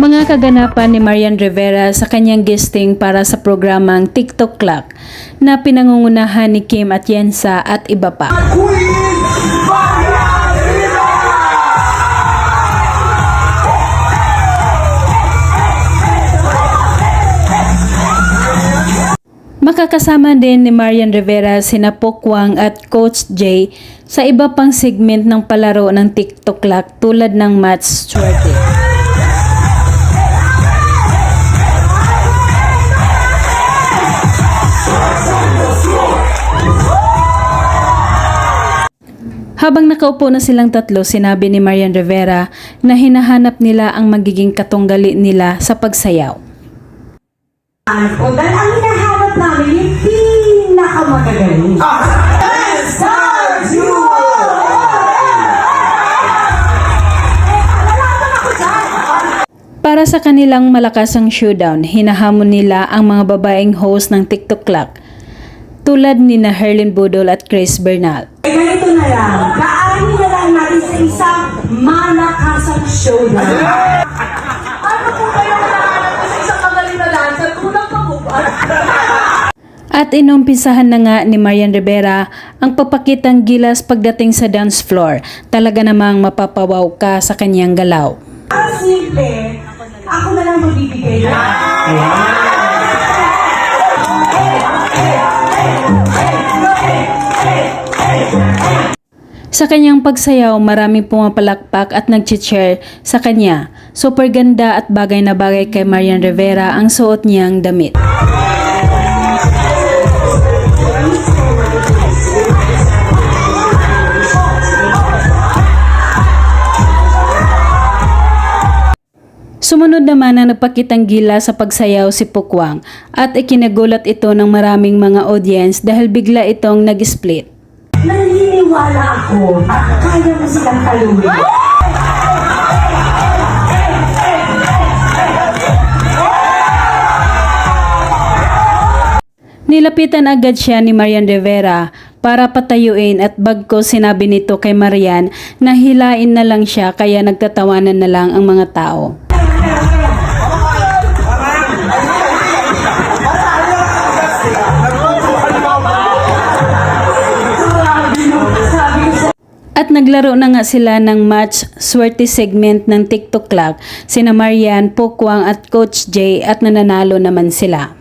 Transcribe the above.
Mga kaganapan ni Marian Rivera sa kanyang guesting para sa programang TikTok Clock na pinangungunahan ni Kim Atienza at iba pa. Makakasama din ni Marian Rivera sina Pokwang at Coach Jay sa iba pang segment ng palaro ng TikTok Clock tulad ng Match Swerte. Habang nakaupo na silang tatlo, sinabi ni Marian Rivera na hinahanap nila ang magiging katunggali nila sa pagsayaw. O dahil ang hinahanap namin yung pinakamagagaling. Para sa kanilang malakasang showdown, hinahamon nila ang mga babaeng host ng TikTok Clock tulad ni na Herlyn Budol at Chris Bernal. Ganito na lang, kaanin na lang natin sa isang malakasang showdown. Ano po kayo hinahanap ko sa isang magaling na dancer? Kulang pa po ba? At inumpisahan na nga ni Marian Rivera ang papakitang gilas pagdating sa dance floor. Talaga namang mapapawaw ka sa kanyang galaw. Ang simple, ako na lang magbibigay na. Sa kanyang pagsayaw, maraming pumapalakpak at nag-cheer sa kanya. Super ganda at bagay na bagay kay Marian Rivera ang suot niyang damit. Sumunod naman na nagpakitang gila sa pagsayaw si Pokwang at ikinagulat ito ng maraming mga audience dahil bigla itong nag-split. Naniniwala ako at kaya mo silang taluhin. Nilapitan agad siya ni Marian Rivera para patayuin at bagkos sinabi nito kay Marian na hilain na lang siya kaya nagtatawanan na lang ang mga tao. At naglaro na nga sila ng Match Swerte segment ng TikTok Clock, sina Marian, Pokwang at Coach Jay at nananalo naman sila.